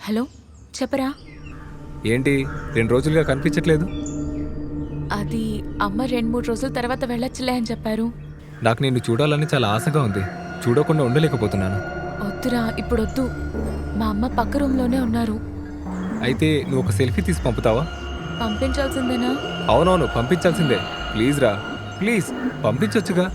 Hello, చెప్పరా. ఏంటి 2 రోజులుగా కనిపించట్లేదు? అది అమ్మ 2-3 రోజుల తర్వాత వెళ్ళొచ్చులే అని చెప్పారు. నాకు నిన్ను చూడాలని చాలా ఆశగా ఉంది. చూడకుండా ఉండలేకపోతున్నాను. వద్దురా, ఇప్పుడొద్దు. మా అమ్మ పక్క రూమ్లోనే ఉన్నారు. అయితే నువ్వు ఒక సెల్ఫీ తీసి పంపుతావా? పంపించాల్సిందేనా? అవునవును, పంపించాల్సిందే. ప్లీజ్ రా, ప్లీజ్ పంపించొచ్చుగా.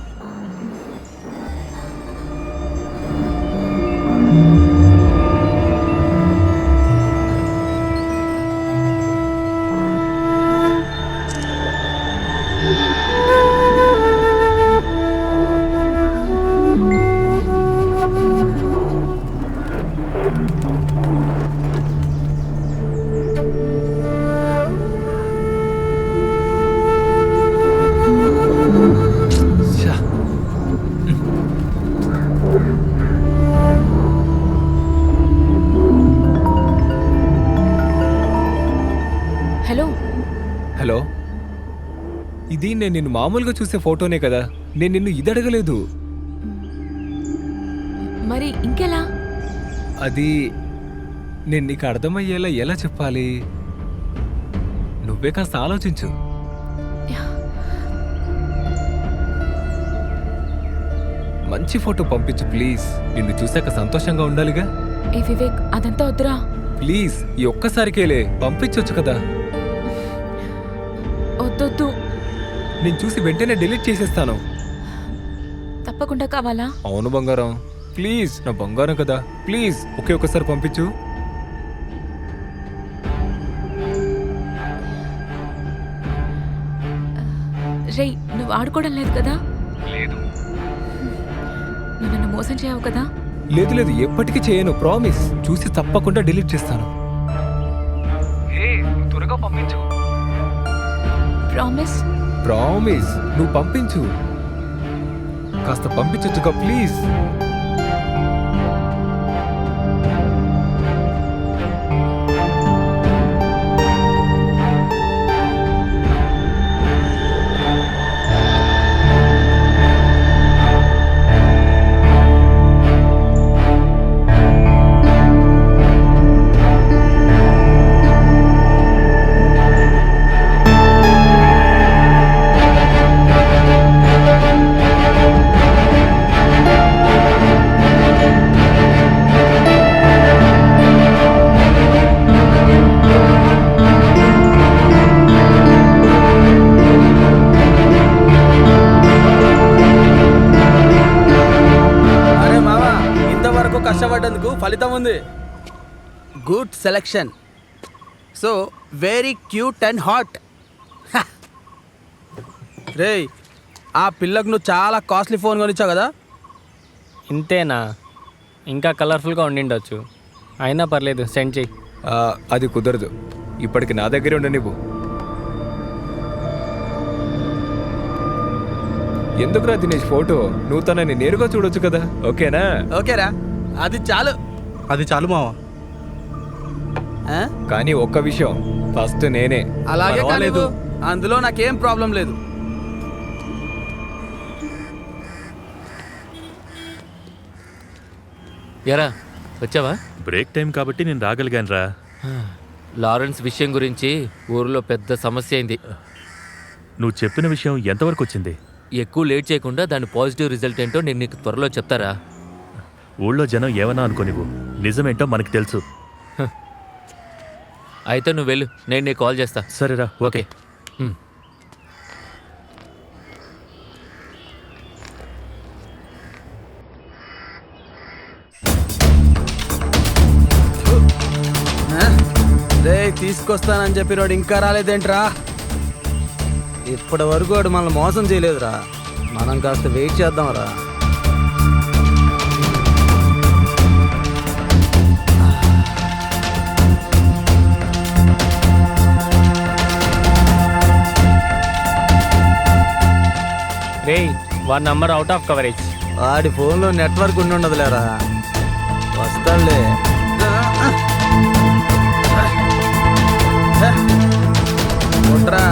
హలో హలో, ఇది నేను నిన్ను మామూలుగా చూసే ఫోటోనే కదా. నేను నిన్ను ఇది అడగలేదు. మరి ఇంకెలా? అది నేను నీకు అర్థమయ్యేలా ఎలా చెప్పాలి? నువ్వే కాస్త ఆలోచించు. మంచి ఫోటో పంపించు ప్లీజ్. నిన్ను చూశాక సంతోషంగా ఉండాలిగా. ఏ వివేక్, అదంతా వద్దురా. ప్లీజ్ ఈ ఒక్కసారికేలే పంపించొచ్చు కదా. వద్దొద్దు. నేను చూసి వెంటనే డిలీట్ చేసేస్తాను. తప్పకుండా కావాలా? అవును బంగారం, ప్లీజ్. నా బంగారం కదా, ప్లీజ్ ఒకే ఒక్కసారి పంపించు. రేయ్, నువ్వు ఆడుకోవడం లేదు కదా? లేదు నువ్వు నన్ను మోసం చేయవు కదా? లేదు లేదు, ఎప్పటికీ చేయను, ప్రామిస్. చూసి తప్పకుండా డిలీట్ చేస్తాను. త్వరగా పంపించు. ప్రామిస్? ప్రామిస్. నువ్వు పంపించు, కాస్త పంపించొచ్చుగా ప్లీజ్. కష్టపడ్డందుకు ఫలితం ఉంది. Good selection. So very cute and hot. రేయ్, ఆ పిల్లకు నువ్వు చాలా కాస్ట్లీ ఫోన్ కొనిచ్చావు కదా? ఇంతేనా? ఇంకా కలర్ఫుల్గా ఉండిండొచ్చు. అయినా పర్లేదు, సెండ్ చెయ్యి. అది కుదరదు. ఇప్పటికి నా దగ్గరే ఉండ నువ్వు. ఎందుకురా దినేష్ ఫోటో? నువ్వు తనని నేరుగా చూడొచ్చు కదా. ఓకేనా? ఓకేరా, అది చాలు. అది చాలు మావా. కానీ ఒక్క విషయం, ఫస్ట్ నేనే. అలాగే కాలేదు, అందులో నాకేం ప్రాబ్లం లేదు. ఎరా వచ్చావా? బ్రేక్ టైం కాబట్టి నేను రాగలిగాను రా. లారెన్స్ విషయం గురించి ఊరిలో పెద్ద సమస్య అయింది. నువ్వు చెప్పిన విషయం ఎంతవరకు వచ్చింది? ఎక్కువ లేట్ చేయకుండా దాని పాజిటివ్ రిజల్ట్ ఏంటో నేను నీకు త్వరలో చెప్తారా? ఊళ్ళో జనం ఏమన్నా అనుకోనివ్వు, నిజమేంటో మనకు తెలుసు. అయితే నువ్వు వెళ్ళు, నేను నీకు కాల్ చేస్తా. సరేరా, ఓకే. రే, తీసుకొస్తానని చెప్పినోడు ఇంకా రాలేదేంట్రా? ఇప్పటి వరకు వాడు మనల్ని మోసం చేయలేదురా. మనం కాస్త వెయిట్ చేద్దాంరా. రేయ్ వాడి నంబర్ అవుట్ ఆఫ్ కవరేజ్. వాడి ఫోన్లో నెట్వర్క్ ఉండి ఉండదులేరా. వస్తాడులే. కొట్రా,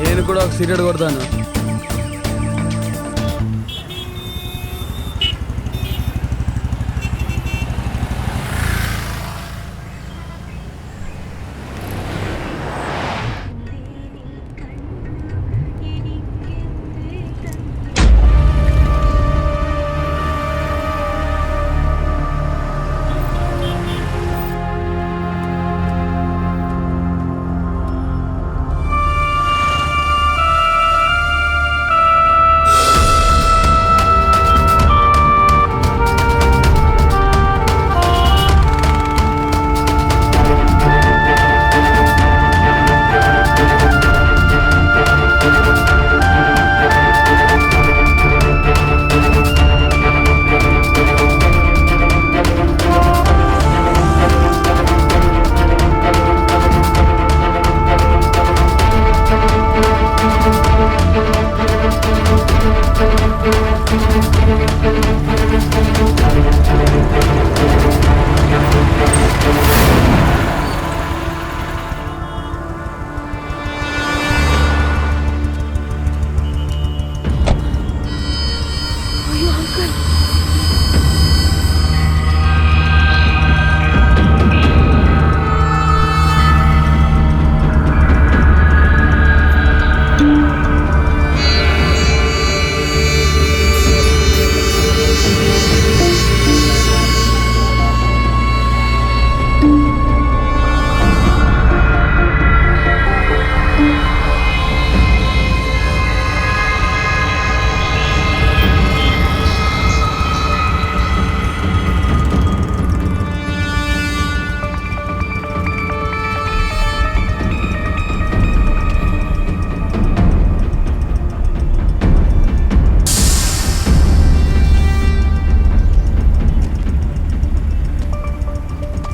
నేను కూడా ఒక సిగరెట్ కొడతాను.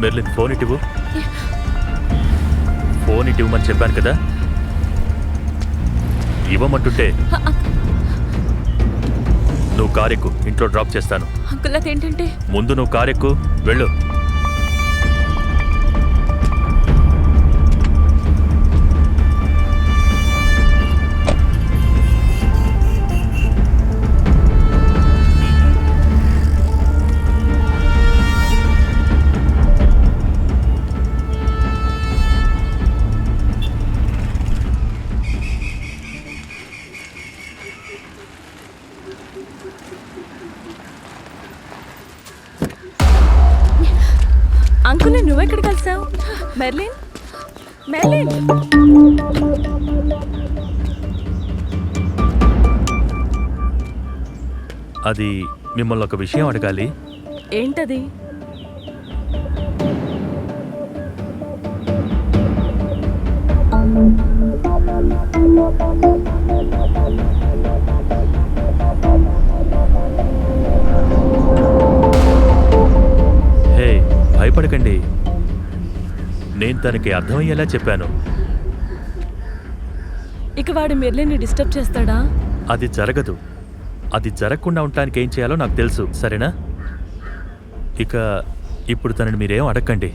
మెర్లిన్ ఫోన్ ఇటివు. ఫోన్ ఇటివ్వమని చెప్పాను కదా, ఇవ్వమంటుంటే. నువ్వు కారెక్కు, ఇంట్లో డ్రాప్ చేస్తాను. అంకుల్ అదేంటంటే ముందు నువ్వు కారెక్కు, వెళ్ళు. అంకుల్ నువ్వెక్కడ కలిసావు? Merlin, Merlin. అది మిమ్మల్ని ఒక విషయం అడగాలి. ఏంటది? హే, భయపడకండి. నేను తనకి అర్థమయ్యేలా చెప్పాను. ఇక వాడు మెర్లిన్ని డిస్టర్బ్ చేస్తాడా? అది జరగదు. అది జరగకుండా ఉండటానికి ఏం చేయాలో నాకు తెలుసు, సరేనా? ఇక ఇప్పుడు తనని మీరేం అడగండి.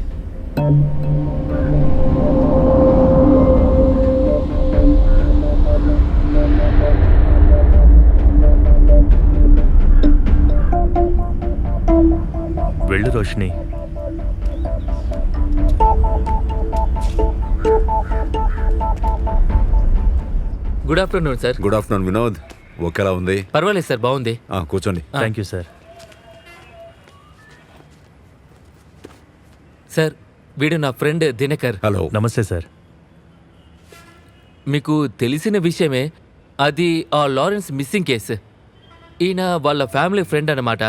వెళ్ళు Roshini. Good afternoon sir. Good afternoon Vinod. ఓకేలా ఉంది? పర్వాలేదు సార్, బాగుంది. కూర్చోండి. Thank you sir. సార్ వీడు నా ఫ్రెండ్ దినకర్. హలో. నమస్తే సార్. మీకు తెలిసిన విషయమే, అది ఆ లారెన్స్ మిస్సింగ్ కేసు. ఈయన వాళ్ళ ఫ్యామిలీ ఫ్రెండ్ అన్నమాట.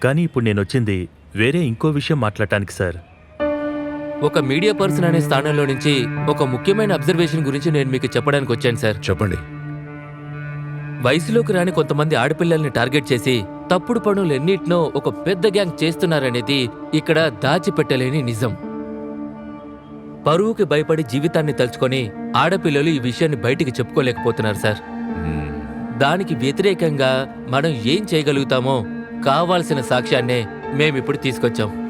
కానీ ఇప్పుడు నేను వచ్చింది వేరే ఇంకో విషయం మాట్లాడటానికి సార్. ఒక మీడియా పర్సన్ అనే స్థానంలో నుంచి ఒక ముఖ్యమైన అబ్జర్వేషన్ గురించి నేను మీకు చెప్పడానికి వచ్చాను సార్. చెప్పండి. వయసులోకి రాని కొంతమంది ఆడపిల్లల్ని టార్గెట్ చేసి తప్పుడు పనులెన్నిటినో ఒక పెద్ద గ్యాంగ్ చేస్తున్నారనేది ఇక్కడ దాచిపెట్టలేని నిజం. పరువుకి భయపడి జీవితాన్ని తలుచుకొని ఆడపిల్లలు ఈ విషయాన్ని బయటికి చెప్పుకోలేకపోతున్నారు సార్. దానికి వ్యతిరేకంగా మనం ఏం చేయగలుగుతామో కావాల్సిన సాక్ష్యాన్నే మేమిప్పుడు తీసుకొచ్చాం.